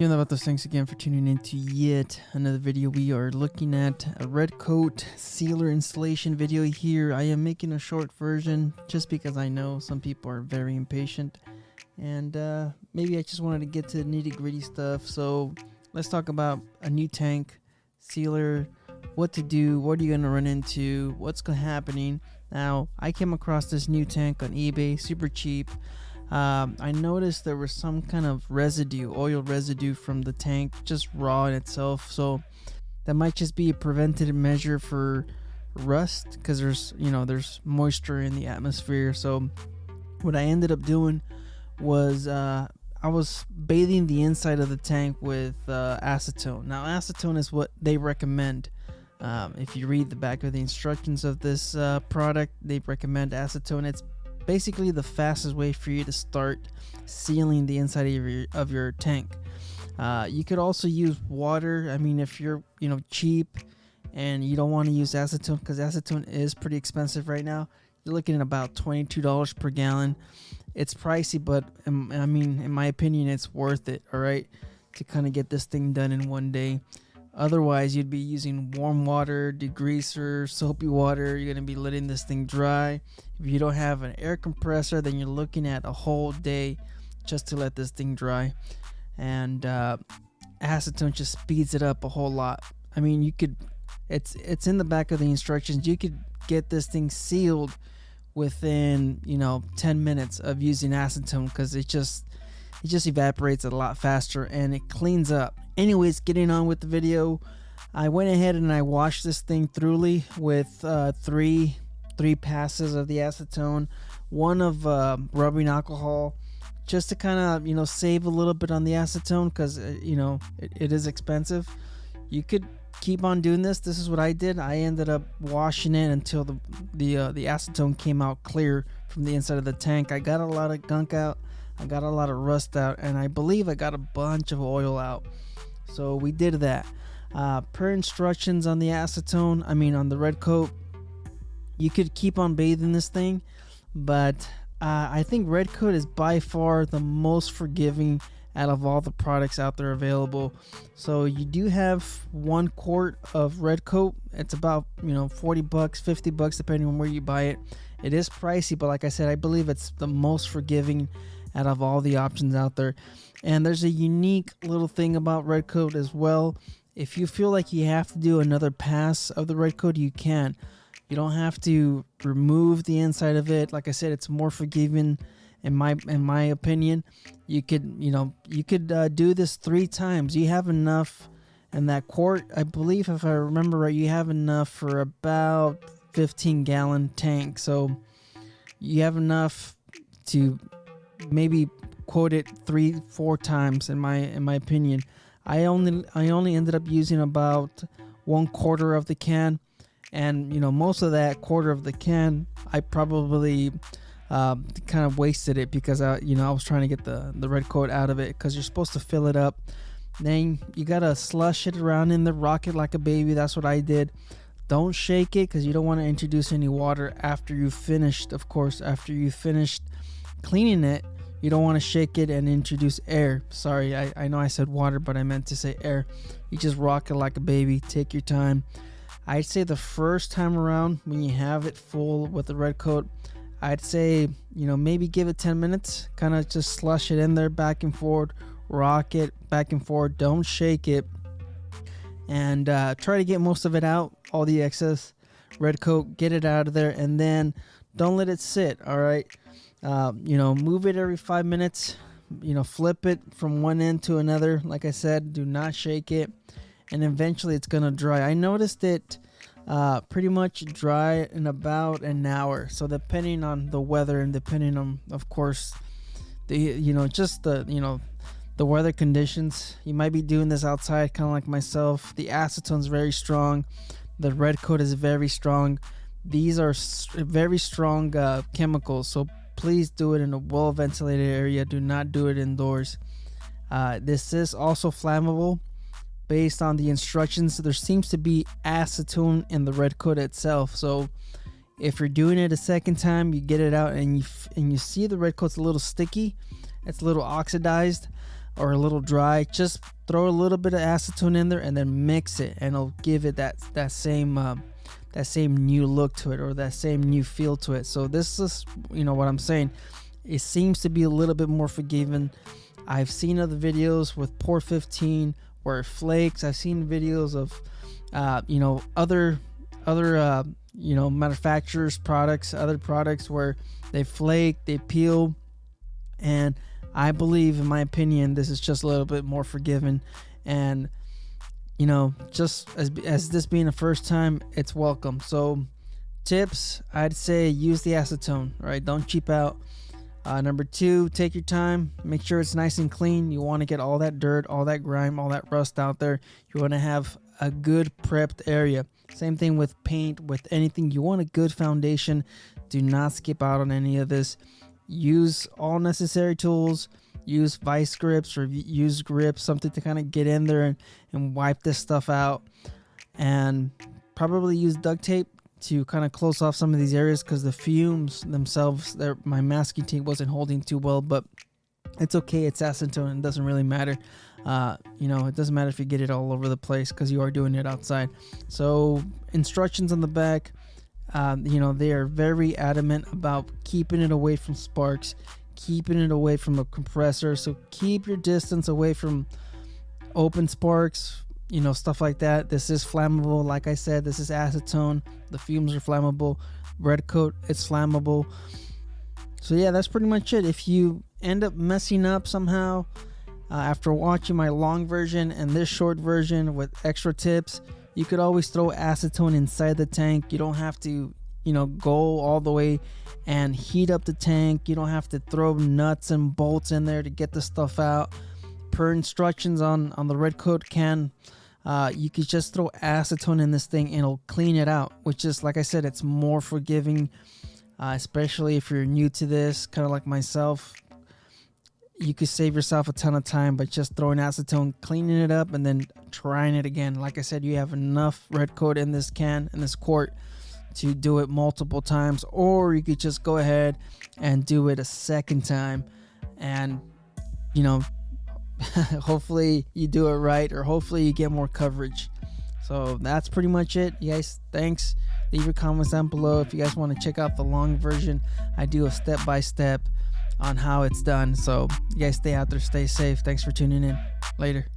You know about those, thanks again for tuning into yet another video. We are looking at a Red-Kote sealer installation video here. I am making a short version just because I know some people are very impatient, and maybe I just wanted to get to the nitty-gritty stuff. So let's talk about a new tank sealer, what to do, what are you going to run into, what's happening. Now, I came across this new tank on eBay, super cheap. I noticed there was some kind of residue, oil residue from the tank, just raw in itself. So that might just be a preventative measure for rust, because there's moisture in the atmosphere. So what I ended up doing was I was bathing the inside of the tank with acetone. Now, acetone is what they recommend. If you read the back of the instructions of this product, they recommend acetone. It's basically the fastest way for you to start sealing the inside of your tank. You could also use water. I mean, if you're cheap and you don't want to use acetone, because acetone is pretty expensive right now, you're looking at about $22 per gallon. It's pricey, but I mean, in my opinion, it's worth it, all right, to kind of get this thing done in one day. Otherwise, you'd be using warm water, degreaser, soapy water. You're going to be letting this thing dry. If you don't have an air compressor, then you're looking at a whole day just to let this thing dry. And acetone just speeds it up a whole lot. I mean, you could, it's in the back of the instructions. You could get this thing sealed within 10 minutes of using acetone, because it just evaporates a lot faster and it cleans up. Anyways, getting on with the video, I went ahead and I washed this thing thoroughly with three passes of the acetone, one of rubbing alcohol, just to kind of save a little bit on the acetone, because it is expensive. You could keep on doing this. This is what I did. I ended up washing it until the acetone came out clear from the inside of the tank. I got a lot of gunk out, I got a lot of rust out, and I believe I got a bunch of oil out. So we did that. Per instructions on the acetone, on the Red-Kote, you could keep on bathing this thing, but I think Red-Kote is by far the most forgiving out of all the products out there available. So you do have 1 quart of Red-Kote. It's about $40, $50 depending on where you buy it. It is pricey, but like I said, I believe it's the most forgiving out of all the options out there. And there's a unique little thing about Red-Kote as well. If you feel like you have to do another pass of the Red-Kote, you can. You don't have to remove the inside of it. Like I said, it's more forgiving in my opinion. You could do this 3 times. You have enough in that quart. I believe, if I remember right, you have enough for about 15-gallon tank. So you have enough to maybe quote it 3-4 times in my opinion. I only ended up using about 1/4 of the can, and most of that quarter of the can I probably kind of wasted it, because I was trying to get the Red-Kote out of it, because you're supposed to fill it up. Then you gotta slush it around in the rock it like a baby. That's what I did. Don't shake it, because you don't want to introduce any water after you finished. Of course, after you finished cleaning it, you don't want to shake it and introduce air. Sorry, I know I said water, but I meant to say air. You just rock it like a baby. Take your time. I'd say the first time around, when you have it full with the Red-Kote, I'd say maybe give it 10 minutes. Kind of just slush it in there back and forth, rock it back and forth. Don't shake it, and try to get most of it out, all the excess Red-Kote. Get it out of there, and then don't let it sit. All right. Move it every 5 minutes, flip it from one end to another. Like I said, do not shake it, and eventually it's going to dry. I noticed it pretty much dry in about an hour. So depending on the weather, and depending on, of course, the the weather conditions, you might be doing this outside, kind of like myself. The acetone's very strong. The Red-Kote is very strong. These are very strong chemicals, so please do it in a well-ventilated area. Do not do it indoors. This is also flammable. Based on the instructions, there seems to be acetone in the Red-Kote itself. So if you're doing it a second time, you get it out and you see the Red-Kote's a little sticky. It's a little oxidized. or a little dry, just throw a little bit of acetone in there and then mix it, and it'll give it that same new look to it, or that same new feel to it. So this is, you know what I'm saying, it seems to be a little bit more forgiving. I've seen other videos with Pore 15 where it flakes. I've seen videos of other manufacturers products, other products where they flake, they peel, and I believe, in my opinion, this is just a little bit more forgiving. And you know, just as this being the first time, it's welcome. So tips, I'd say use the acetone, right? Don't cheap out. Number 2, take your time, make sure it's nice and clean. You want to get all that dirt, all that grime, all that rust out there. You want to have a good prepped area. Same thing with paint, with anything. You want a good foundation. Do not skip out on any of this. Use all necessary tools. Use vice grips or use grips, something to kind of get in there and wipe this stuff out. And probably use duct tape to kind of close off some of these areas, because the fumes themselves, my masking tape wasn't holding too well, but it's okay. It's acetone. It doesn't really matter. It doesn't matter if you get it all over the place, because you are doing it outside. So instructions on the back, they are very adamant about keeping it away from sparks, keeping it away from a compressor. So keep your distance away from open sparks, stuff like that. This is flammable. Like I said, this is acetone. The fumes are flammable. Red-Kote, it's flammable. So yeah, that's pretty much it. If you end up messing up somehow after watching my long version and this short version with extra tips, you could always throw acetone inside the tank. You don't have to, go all the way and heat up the tank. You don't have to throw nuts and bolts in there to get the stuff out. Per instructions on the Red-Kote can, you could just throw acetone in this thing and it'll clean it out, which is, like I said, it's more forgiving, especially if you're new to this, kind of like myself. You could save yourself a ton of time by just throwing acetone, cleaning it up, and then trying it again. Like I said, you have enough Red-Kote in this can, in this quart, to do it multiple times, or you could just go ahead and do it a second time, and hopefully you do it right, or hopefully you get more coverage. So that's pretty much it, you guys. Thanks. Leave your comments down below if you guys want to check out the long version. I do a step-by-step on how it's done. So you guys stay out there, stay safe. Thanks for tuning in. Later.